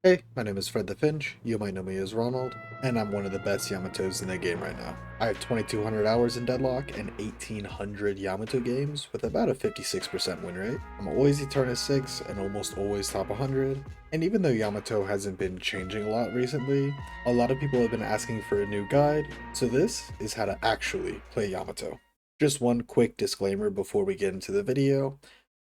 Hey, my name is Fred the Finch, you might know me as Ronald, and I'm one of the best Yamatos in the game right now. I have 2,200 hours in Deadlock and 1,800 Yamato games with about a 56% win rate. I'm always Eternus 6 and almost always top 100, and even though Yamato hasn't been changing a lot recently, a lot of people have been asking for a new guide, so this is how to actually play Yamato. Just one quick disclaimer before we get into the video.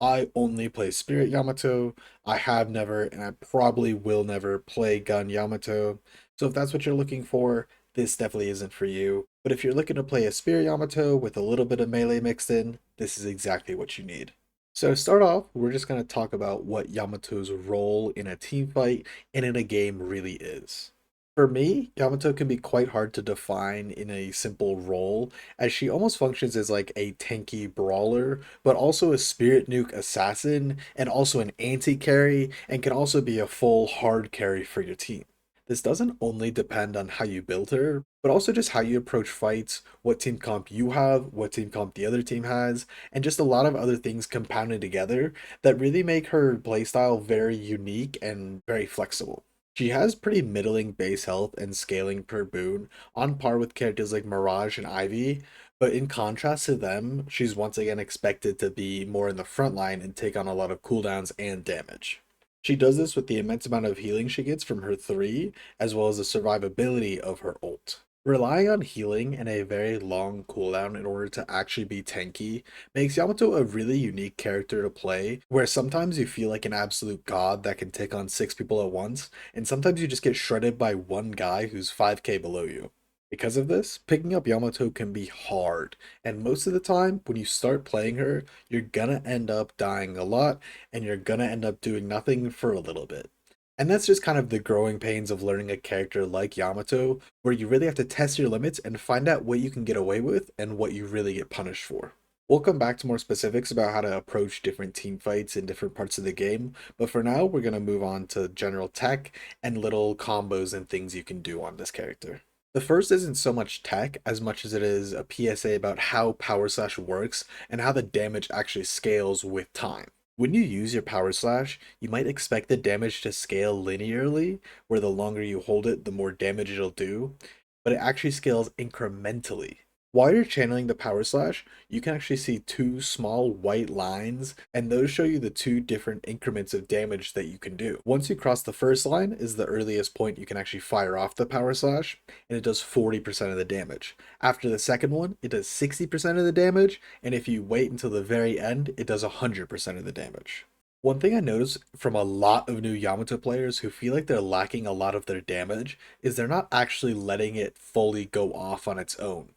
I only play Spirit Yamato. I have never, and I probably will never play Gun Yamato. So if that's what you're looking for, this definitely isn't for you. But if you're looking to play a Spirit Yamato with a little bit of melee mixed in, this is exactly what you need. So to start off, we're just going to talk about what Yamato's role in a team fight and in a game really is. For me, Yamato can be quite hard to define in a simple role, as she almost functions as like a tanky brawler, but also a spirit nuke assassin, and also an anti-carry, and can also be a full hard carry for your team. This doesn't only depend on how you build her, but also just how you approach fights, what team comp you have, what team comp the other team has, and just a lot of other things compounded together that really make her playstyle very unique and very flexible. She has pretty middling base health and scaling per boon, on par with characters like Mirage and Ivy, but in contrast to them, she's once again expected to be more in the front line and take on a lot of cooldowns and damage. She does this with the immense amount of healing she gets from her 3, as well as the survivability of her ult. Relying on healing and a very long cooldown in order to actually be tanky makes Yamato a really unique character to play, where sometimes you feel like an absolute god that can take on 6 people at once, and sometimes you just get shredded by one guy who's 5k below you. Because of this, picking up Yamato can be hard, and most of the time, when you start playing her, you're gonna end up dying a lot, and you're gonna end up doing nothing for a little bit. And that's just kind of the growing pains of learning a character like Yamato, where you really have to test your limits and find out what you can get away with and what you really get punished for. We'll come back to more specifics about how to approach different team fights in different parts of the game, but for now, we're going to move on to general tech and little combos and things you can do on this character. The first isn't so much tech as much as it is a PSA about how Power Slash works and how the damage actually scales with time. When you use your Power Slash, you might expect the damage to scale linearly, where the longer you hold it, the more damage it'll do, but it actually scales incrementally. While you're channeling the Power Slash, you can actually see two small white lines, and those show you the two different increments of damage that you can do. Once you cross the first line is the earliest point you can actually fire off the Power Slash, and it does 40% of the damage. After the second one, it does 60% of the damage, and if you wait until the very end, it does 100% of the damage. One thing I notice from a lot of new Yamato players who feel like they're lacking a lot of their damage is they're not actually letting it fully go off on its own.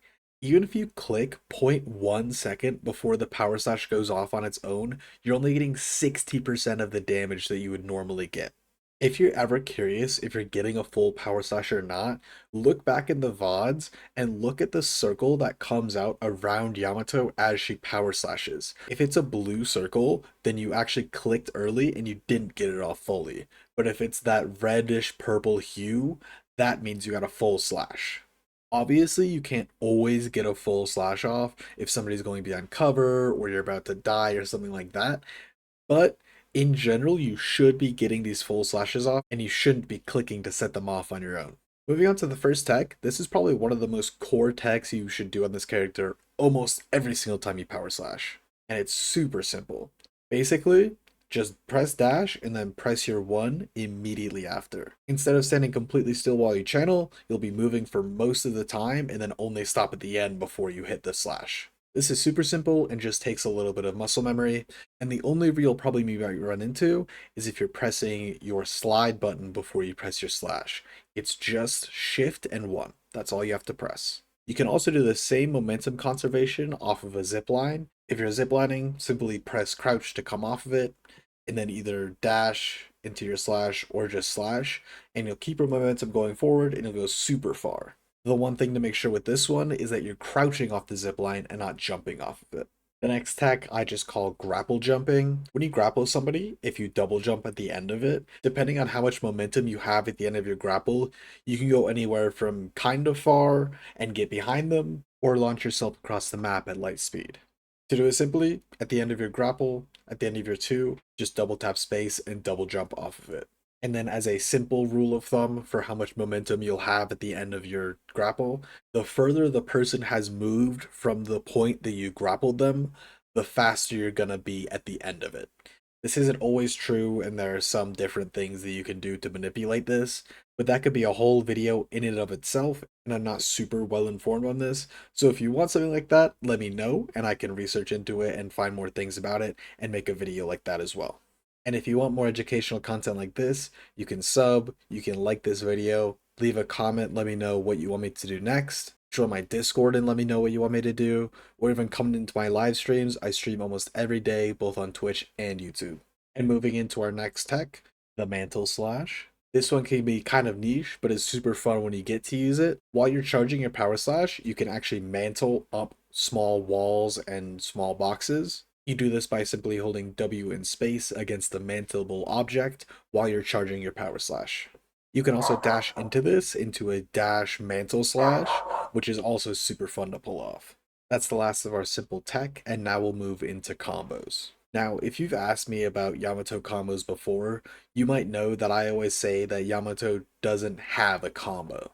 Even if you click zero point 0.1 second before the power slash goes off on its own, you're only getting 60% of the damage that you would normally get. If you're ever curious if you're getting a full power slash or not, look back in the VODs and look at the circle that comes out around Yamato as she power slashes. If it's a blue circle, then you actually clicked early and you didn't get it off fully. But if it's that reddish purple hue, that means you got a full slash. Obviously, you can't always get a full slash off if somebody's going to be on cover or you're about to die or something like that. But in general, you should be getting these full slashes off and you shouldn't be clicking to set them off on your own. Moving on to the first tech, this is probably one of the most core techs you should do on this character almost every single time you power slash. And it's super simple. Basically, just press dash and then press your 1 immediately after. Instead of standing completely still while you channel, you'll be moving for most of the time and then only stop at the end before you hit the slash. This is super simple and just takes a little bit of muscle memory, and the only real problem you might run into is if you're pressing your slide button before you press your slash. It's just shift and 1. That's all you have to press. You can also do the same momentum conservation off of a zip line. If you're ziplining, simply press crouch to come off of it, and then either dash into your slash or just slash, and you'll keep your momentum going forward and it'll go super far. The one thing to make sure with this one is that you're crouching off the zip line and not jumping off of it. The next tech I just call grapple jumping. When you grapple somebody, if you double jump at the end of it, depending on how much momentum you have at the end of your grapple, you can go anywhere from kind of far and get behind them, or launch yourself across the map at light speed. To do it simply, at the end of your grapple, at the end of your 2, just double tap space and double jump off of it. And then, as a simple rule of thumb for how much momentum you'll have at the end of your grapple, the further the person has moved from the point that you grappled them, the faster you're gonna be at the end of it. This isn't always true, and there are some different things that you can do to manipulate this, but that could be a whole video in and of itself, and I'm not super well informed on this. So if you want something like that, let me know, and I can research into it and find more things about it and make a video like that as well. And if you want more educational content like this, you can sub, you can like this video, leave a comment, let me know what you want me to do next. Join my Discord and let me know what you want me to do, or even come into my live streams. I stream almost every day, both on Twitch and YouTube. And moving into our next tech, the Mantle Slash. This one can be kind of niche, but it's super fun when you get to use it. While you're charging your Power Slash, you can actually mantle up small walls and small boxes. You do this by simply holding W in space against the mantleable object while you're charging your Power Slash. You can also dash into this into a dash mantle slash, which is also super fun to pull off. That's the last of our simple tech, and now we'll move into combos. Now, if you've asked me about Yamato combos before, you might know that I always say that Yamato doesn't have a combo.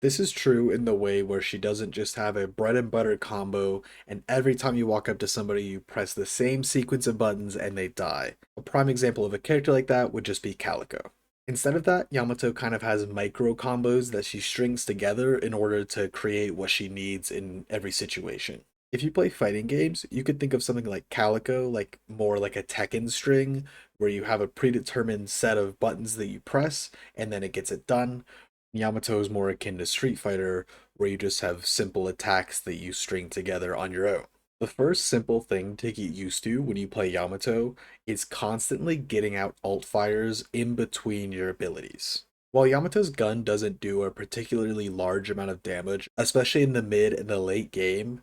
This is true in the way where she doesn't just have a bread and butter combo, and every time you walk up to somebody, you press the same sequence of buttons and they die. A prime example of a character like that would just be Calico. Instead of that, Yamato kind of has micro combos that she strings together in order to create what she needs in every situation. If you play fighting games, you could think of something like Calico, like more like a Tekken string, where you have a predetermined set of buttons that you press, and then it gets it done. Yamato is more akin to Street Fighter, where you just have simple attacks that you string together on your own. The first simple thing to get used to when you play Yamato is constantly getting out alt fires in between your abilities. While Yamato's gun doesn't do a particularly large amount of damage, especially in the mid and the late game,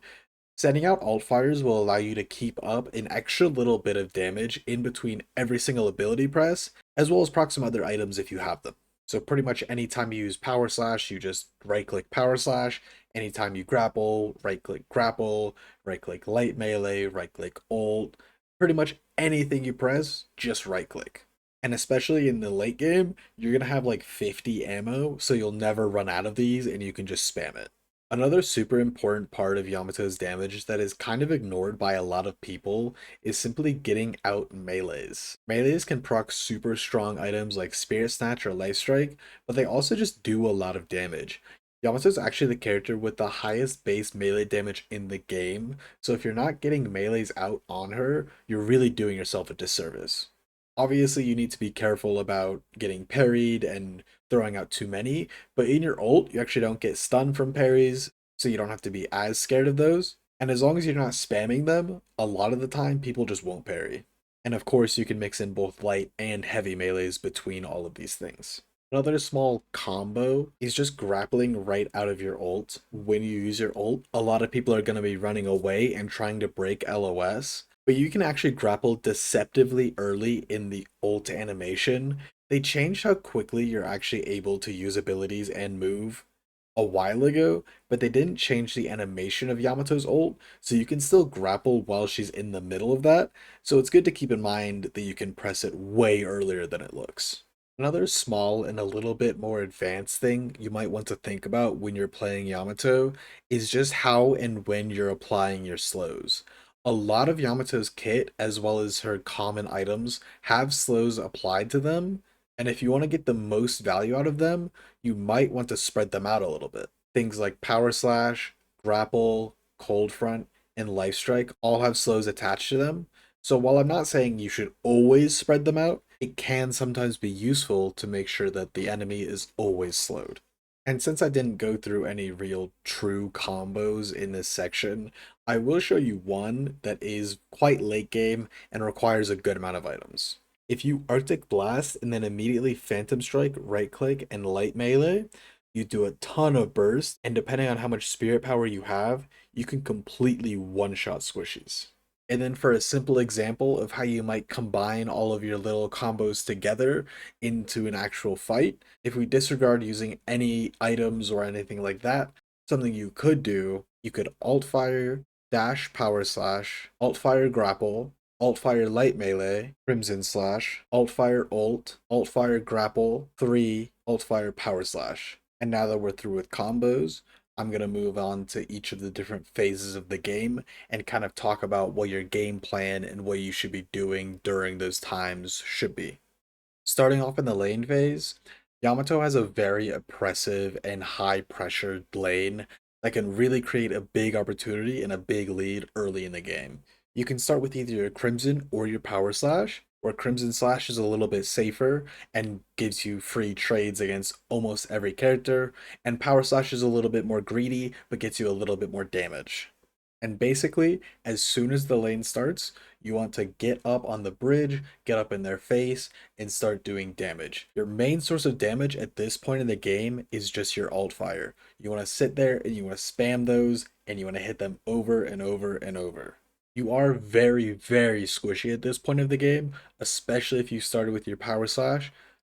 sending out alt fires will allow you to keep up an extra little bit of damage in between every single ability press, as well as proc some other items if you have them. So pretty much anytime you use Power Slash, you just right click Power Slash. Anytime you grapple, right click Grapple, right click Light Melee, right click Ult. Pretty much anything you press, just right click. And especially in the late game, you're gonna have like 50 ammo, so you'll never run out of these and you can just spam it. Another super important part of Yamato's damage that is kind of ignored by a lot of people is simply getting out melees. Melees can proc super strong items like Spirit Snatch or Life Strike, but they also just do a lot of damage. Yamato's actually the character with the highest base melee damage in the game, so if you're not getting melees out on her, you're really doing yourself a disservice. Obviously, you need to be careful about getting parried and throwing out too many, but in your ult, you actually don't get stunned from parries, so you don't have to be as scared of those. And as long as you're not spamming them, a lot of the time people just won't parry. And of course, you can mix in both light and heavy melees between all of these things. Another small combo is just grappling right out of your ult. When you use your ult, a lot of people are going to be running away and trying to break LOS, but you can actually grapple deceptively early in the ult animation. They changed how quickly you're actually able to use abilities and move a while ago, but they didn't change the animation of Yamato's ult, so you can still grapple while she's in the middle of that. So it's good to keep in mind that you can press it way earlier than it looks. Another small and a little bit more advanced thing you might want to think about when you're playing Yamato is just how and when you're applying your slows. A lot of Yamato's kit, as well as her common items, have slows applied to them, and if you want to get the most value out of them, you might want to spread them out a little bit. Things like Power Slash, Grapple, Cold Front, and Life Strike all have slows attached to them. So while I'm not saying you should always spread them out, it can sometimes be useful to make sure that the enemy is always slowed. And since I didn't go through any real true combos in this section, I will show you one that is quite late game and requires a good amount of items. If you Arctic Blast and then immediately Phantom Strike, right click, and Light Melee, you do a ton of burst, and depending on how much spirit power you have, you can completely one-shot squishies. And then for a simple example of how you might combine all of your little combos together into an actual fight, if we disregard using any items or anything like that, something you could do, you could alt fire, dash power slash, alt fire grapple, Alt-Fire Light Melee, Crimson Slash, Alt-Fire Ult, Alt-Fire Grapple, 3, Alt-Fire Power Slash. And now that we're through with combos, I'm going to move on to each of the different phases of the game and kind of talk about what your game plan and what you should be doing during those times should be. Starting off in the lane phase, Yamato has a very oppressive and high pressured lane that can really create a big opportunity and a big lead early in the game. You can start with either your Crimson or your Power Slash, where Crimson Slash is a little bit safer and gives you free trades against almost every character, and Power Slash is a little bit more greedy but gets you a little bit more damage. And basically, as soon as the lane starts, you want to get up on the bridge, get up in their face, and start doing damage. Your main source of damage at this point in the game is just your alt fire. You want to sit there and you want to spam those, and you want to hit them over and over and over. You are very, very squishy at this point of the game, especially if you started with your power slash,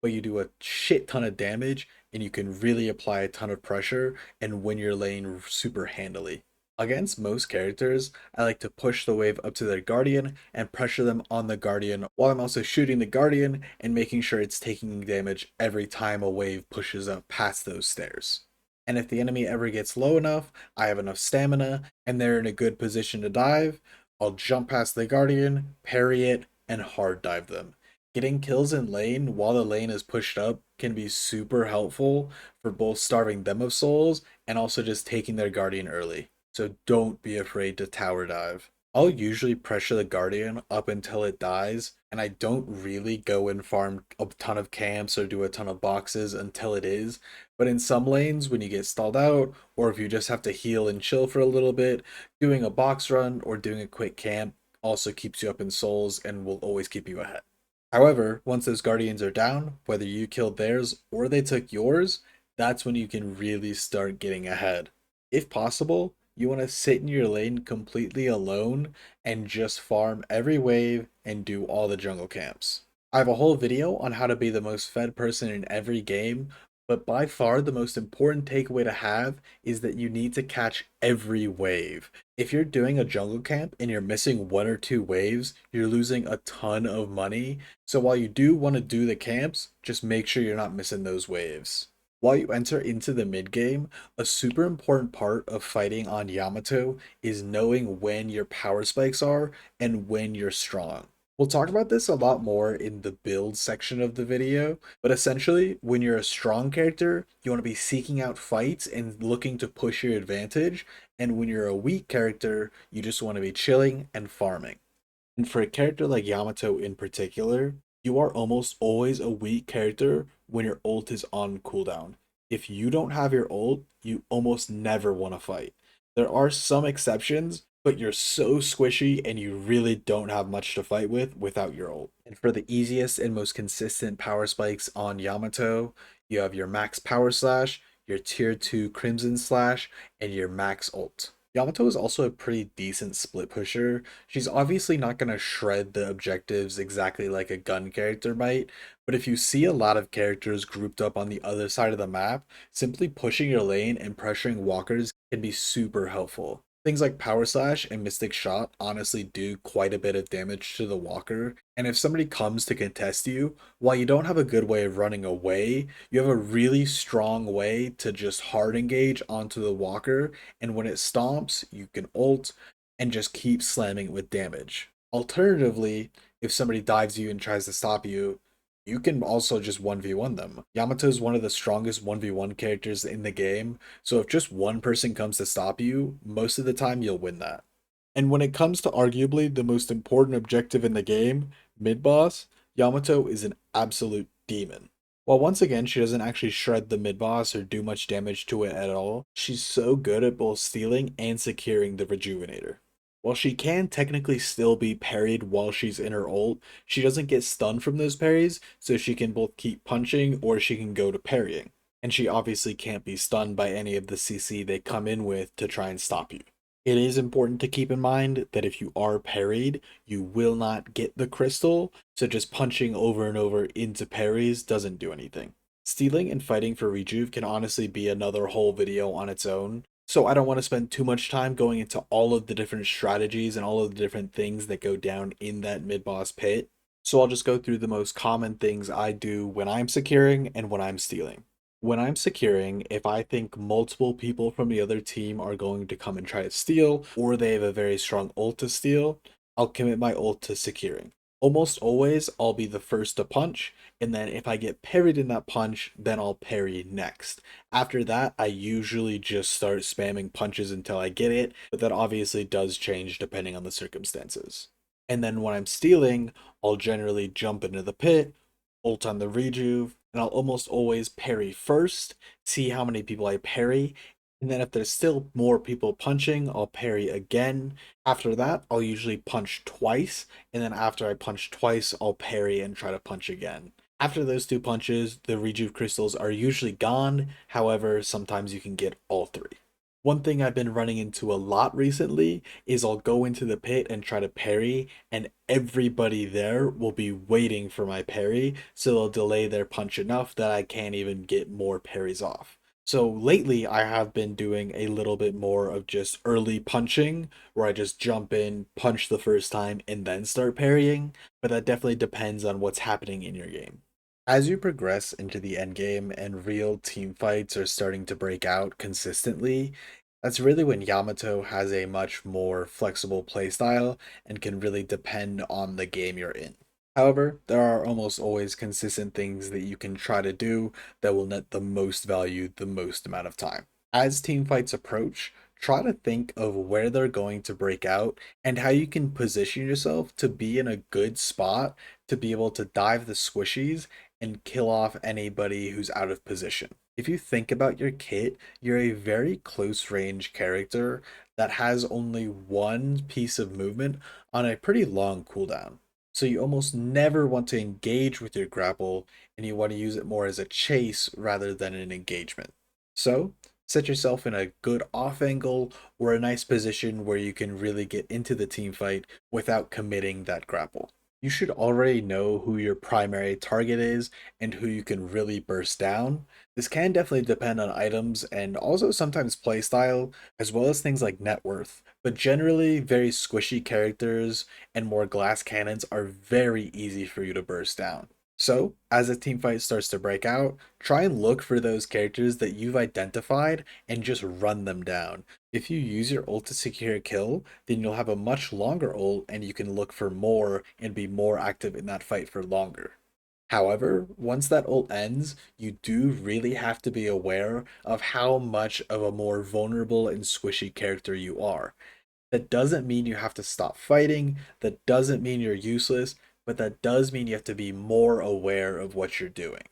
but you do a shit ton of damage, and you can really apply a ton of pressure and win your lane super handily. Against most characters, I like to push the wave up to their guardian and pressure them on the guardian while I'm also shooting the guardian and making sure it's taking damage every time a wave pushes up past those stairs. And if the enemy ever gets low enough, I have enough stamina, and they're in a good position to dive, I'll jump past the guardian, parry it, and hard dive them. Getting kills in lane while the lane is pushed up can be super helpful for both starving them of souls and also just taking their guardian early. So don't be afraid to tower dive. I'll usually pressure the guardian up until it dies, and I don't really go and farm a ton of camps or do a ton of boxes until it is. But in some lanes, when you get stalled out, or if you just have to heal and chill for a little bit, doing a box run or doing a quick camp also keeps you up in souls and will always keep you ahead. However, once those guardians are down, whether you killed theirs or they took yours, that's when you can really start getting ahead. If possible, you want to sit in your lane completely alone and just farm every wave and do all the jungle camps. I have a whole video on how to be the most fed person in every game, but by far the most important takeaway to have is that you need to catch every wave. If you're doing a jungle camp and you're missing one or two waves, you're losing a ton of money. So while you do want to do the camps, just make sure you're not missing those waves. While you enter into the mid game, a super important part of fighting on Yamato is knowing when your power spikes are and when you're strong. We'll talk about this a lot more in the build section of the video, but essentially, when you're a strong character, you want to be seeking out fights and looking to push your advantage, and when you're a weak character, you just want to be chilling and farming. And for a character like Yamato in particular, you are almost always a weak character when your ult is on cooldown. If you don't have your ult, you almost never want to fight. There are some exceptions, but you're so squishy and you really don't have much to fight with without your ult. And for the easiest and most consistent power spikes on Yamato, you have your max power slash, your tier 2 crimson slash, and your max ult. Yamato is also a pretty decent split pusher. She's obviously not going to shred the objectives exactly like a gun character might, but if you see a lot of characters grouped up on the other side of the map, simply pushing your lane and pressuring walkers can be super helpful. Things like Power Slash and Mystic Shot honestly do quite a bit of damage to the walker, and if somebody comes to contest you, while you don't have a good way of running away, you have a really strong way to just hard engage onto the walker, and when it stomps, you can ult and just keep slamming it with damage. Alternatively, if somebody dives you and tries to stop you, you can also just 1v1 them. Yamato is one of the strongest 1v1 characters in the game, so if just one person comes to stop you, most of the time you'll win that. And when it comes to arguably the most important objective in the game, mid boss, Yamato is an absolute demon. While once again she doesn't actually shred the mid boss or do much damage to it at all, she's so good at both stealing and securing the Rejuvenator. While she can technically still be parried while she's in her ult, she doesn't get stunned from those parries, so she can both keep punching or she can go to parrying. And she obviously can't be stunned by any of the CC they come in with to try and stop you. It is important to keep in mind that if you are parried, you will not get the crystal, so just punching over and over into parries doesn't do anything. Stealing and fighting for Rejuve can honestly be another whole video on its own, So I don't want to spend too much time going into all of the different strategies and all of the different things that go down in that mid-boss pit. So I'll just go through the most common things I do when I'm securing and when I'm stealing. When I'm securing, if I think multiple people from the other team are going to come and try to steal, or they have a very strong ult to steal, I'll commit my ult to securing. Almost always, I'll be the first to punch, and then if I get parried in that punch, then I'll parry next. After that, I usually just start spamming punches until I get it, but that obviously does change depending on the circumstances. And then when I'm stealing, I'll generally jump into the pit, ult on the rejuve, and I'll almost always parry first, see how many people I parry, and then if there's still more people punching, I'll parry again. After that, I'll usually punch twice, and then after I punch twice, I'll parry and try to punch again. After those two punches, the rejuve crystals are usually gone. However, sometimes you can get all three. One thing I've been running into a lot recently is I'll go into the pit and try to parry, and everybody there will be waiting for my parry, so they'll delay their punch enough that I can't even get more parries off. So lately, I have been doing a little bit more of just early punching, where I just jump in, punch the first time, and then start parrying, but that definitely depends on what's happening in your game. As you progress into the end game and real team fights are starting to break out consistently, that's really when Yamato has a much more flexible playstyle and can really depend on the game you're in. However, there are almost always consistent things that you can try to do that will net the most value the most amount of time. As team fights approach, try to think of where they're going to break out and how you can position yourself to be in a good spot to be able to dive the squishies and kill off anybody who's out of position. If you think about your kit, you're a very close range character that has only one piece of movement on a pretty long cooldown. So you almost never want to engage with your grapple, and you want to use it more as a chase rather than an engagement. So set yourself in a good off angle or a nice position where you can really get into the team fight without committing that grapple. You should already know who your primary target is and who you can really burst down. This can definitely depend on items and also sometimes playstyle, as well as things like net worth. But generally, very squishy characters and more glass cannons are very easy for you to burst down. So, as a team fight starts to break out, try and look for those characters that you've identified and just run them down. If you use your ult to secure a kill, then you'll have a much longer ult and you can look for more and be more active in that fight for longer. However, once that ult ends, you do really have to be aware of how much of a more vulnerable and squishy character you are. That doesn't mean you have to stop fighting, that doesn't mean you're useless, but that does mean you have to be more aware of what you're doing.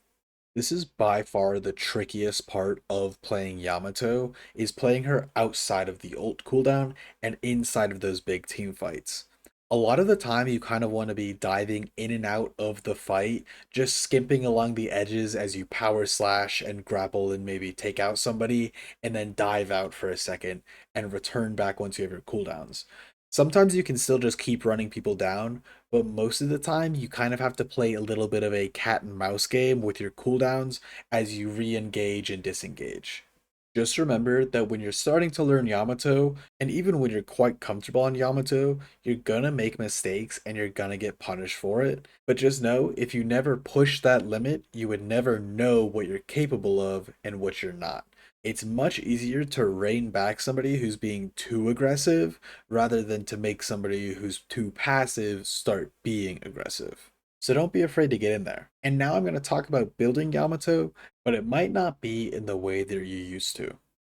This is by far the trickiest part of playing Yamato, is playing her outside of the ult cooldown and inside of those big team fights. A lot of the time you kind of want to be diving in and out of the fight, just skimping along the edges as you power slash and grapple and maybe take out somebody, and then dive out for a second and return back once you have your cooldowns. Sometimes you can still just keep running people down, but most of the time you kind of have to play a little bit of a cat and mouse game with your cooldowns as you re-engage and disengage. Just remember that when you're starting to learn Yamato, and even when you're quite comfortable on Yamato, you're gonna make mistakes and you're gonna get punished for it. But just know, if you never push that limit, you would never know what you're capable of and what you're not. It's much easier to rein back somebody who's being too aggressive rather than to make somebody who's too passive start being aggressive. So don't be afraid to get in there. And now I'm going to talk about building Yamato, but it might not be in the way that you're used to.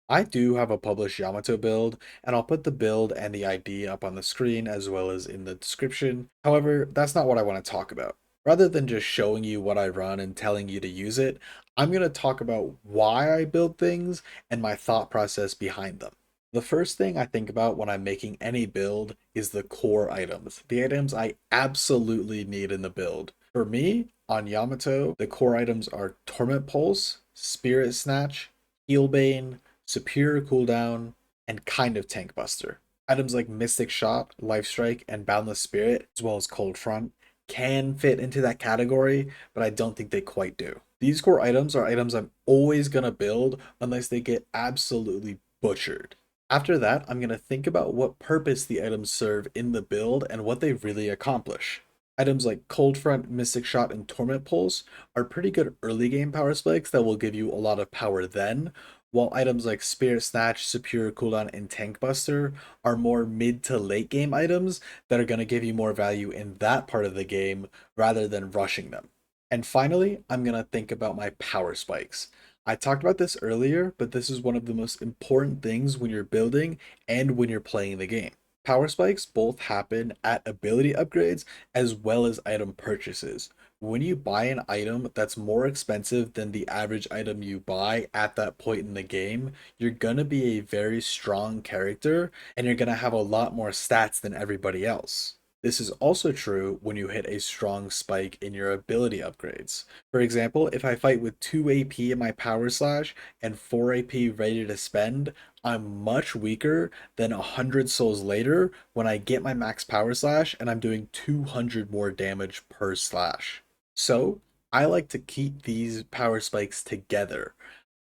I do have a published Yamato build, and I'll put the build and the ID up on the screen as well as in the description. However, that's not what I want to talk about. Rather than just showing you what I run and telling you to use it, I'm going to talk about why I build things and my thought process behind them. The first thing I think about when I'm making any build is the core items, the items I absolutely need in the build. For me, on Yamato, the core items are Torment Pulse, Spirit Snatch, Healbane, Superior Cooldown, and kind of Tank Buster. Items like Mystic Shot, Life Strike, and Boundless Spirit, as well as Cold Front, can fit into that category, but I don't think they quite do. These core items are items I'm always going to build unless they get absolutely butchered. After that, I'm going to think about what purpose the items serve in the build and what they really accomplish. Items like Cold Front, Mystic Shot, and Torment Pulse are pretty good early game power spikes that will give you a lot of power then, while items like Spirit Snatch, Superior Cooldown, and Tank Buster are more mid to late game items that are going to give you more value in that part of the game rather than rushing them. And finally, I'm going to think about my power spikes. I talked about this earlier, but this is one of the most important things when you're building and when you're playing the game. Power spikes both happen at ability upgrades as well as item purchases. When you buy an item that's more expensive than the average item you buy at that point in the game, you're gonna be a very strong character and you're gonna have a lot more stats than everybody else. This is also true when you hit a strong spike in your ability upgrades. For example, if I fight with 2 AP in my power slash and 4 AP ready to spend, I'm much weaker than 100 souls later when I get my max power slash and I'm doing 200 more damage per slash. So, I like to keep these power spikes together.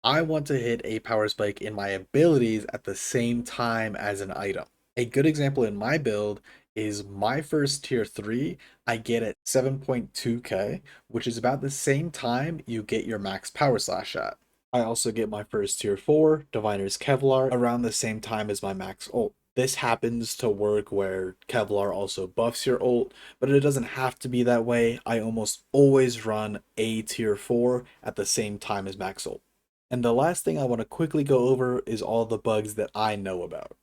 I want to hit a power spike in my abilities at the same time as an item. A good example in my build is my first tier 3, I get at 7.2k, which is about the same time you get your max power slash at. I also get my first tier 4, Diviner's Kevlar, around the same time as my max ult. This happens to work where Kevlar also buffs your ult, but it doesn't have to be that way. I almost always run a tier 4 at the same time as max ult. And the last thing I want to quickly go over is all the bugs that I know about.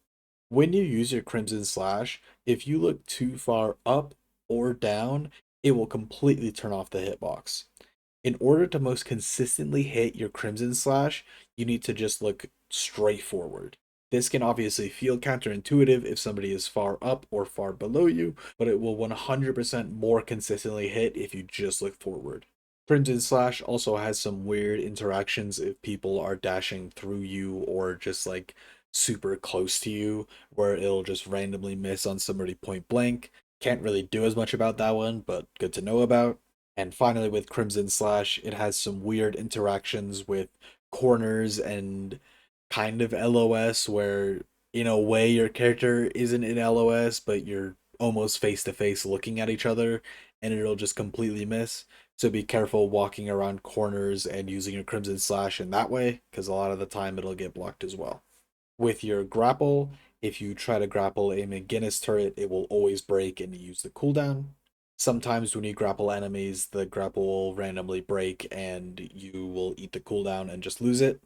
When you use your Crimson Slash, if you look too far up or down, it will completely turn off the hitbox. In order to most consistently hit your Crimson Slash, you need to just look straight forward. This can obviously feel counterintuitive if somebody is far up or far below you, but it will 100% more consistently hit if you just look forward. Crimson Slash also has some weird interactions if people are dashing through you or just like super close to you, where it'll just randomly miss on somebody point blank. Can't really do as much about that one, but good to know about. And finally, with Crimson Slash, it has some weird interactions with corners and kind of LOS, where in a way your character isn't in LOS, but you're almost face to face looking at each other, and it'll just completely miss. So be careful walking around corners and using your Crimson Slash in that way, because a lot of the time it'll get blocked as well. With your grapple, if you try to grapple a McGinnis turret, it will always break and use the cooldown. Sometimes when you grapple enemies, the grapple will randomly break and you will eat the cooldown and just lose it.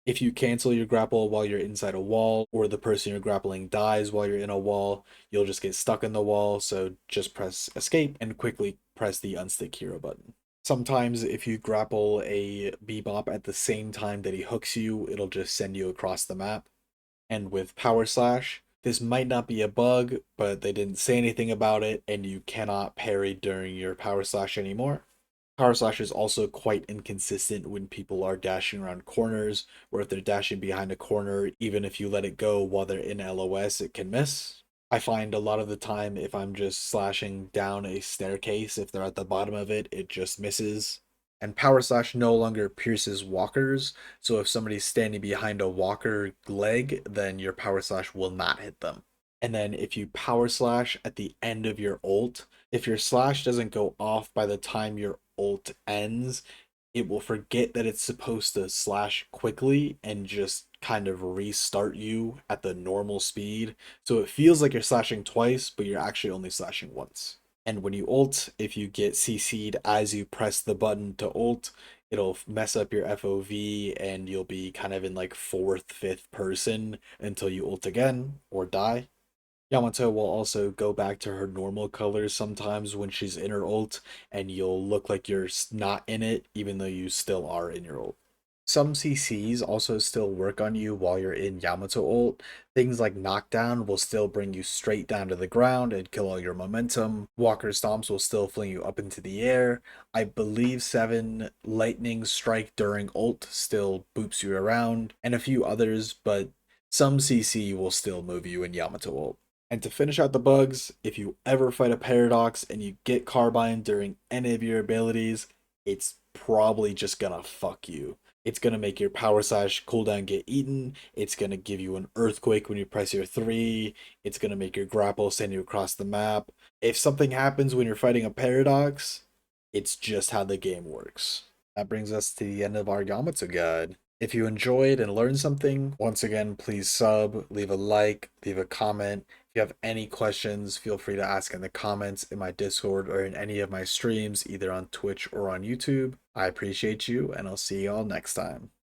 If you cancel your grapple while you're inside a wall, or the person you're grappling dies while you're in a wall, you'll just get stuck in the wall, so just press escape and quickly press the unstick hero button. Sometimes if you grapple a Bebop at the same time that he hooks you, it'll just send you across the map. And with Power Slash, this might not be a bug, but they didn't say anything about it, and you cannot parry during your Power Slash anymore. Power Slash is also quite inconsistent when people are dashing around corners, or if they're dashing behind a corner, even if you let it go while they're in LOS, it can miss. I find a lot of the time if I'm just slashing down a staircase, if they're at the bottom of it, it just misses. And Power Slash no longer pierces walkers, so if somebody's standing behind a walker leg, then your Power Slash will not hit them. And then if you Power Slash at the end of your ult, if your slash doesn't go off by the time your ult ends, it will forget that it's supposed to slash quickly and just kind of restart you at the normal speed. So it feels like you're slashing twice, but you're actually only slashing once. And when you ult, if you get CC'd as you press the button to ult, it'll mess up your FOV and you'll be kind of in like fourth, fifth person until you ult again or die. Yamato will also go back to her normal colors sometimes when she's in her ult, and you'll look like you're not in it, even though you still are in your ult. Some CCs also still work on you while you're in Yamato ult. Things like Knockdown will still bring you straight down to the ground and kill all your momentum. Walker Stomps will still fling you up into the air. I believe 7 Lightning Strike during ult still boops you around, and a few others, but some CC will still move you in Yamato ult. And to finish out the bugs, if you ever fight a Paradox and you get Carbine during any of your abilities, it's probably just gonna fuck you. It's going to make your power slash cooldown get eaten. It's going to give you an earthquake when you press your 3. It's going to make your grapple send you across the map. If something happens when you're fighting a paradox, it's just how the game works. That brings us to the end of our Yamato guide. If you enjoyed and learned something, once again, please sub, leave a like, leave a comment. If you have any questions, feel free to ask in the comments in my Discord or in any of my streams, either on Twitch or on YouTube. I appreciate you, and I'll see you all next time.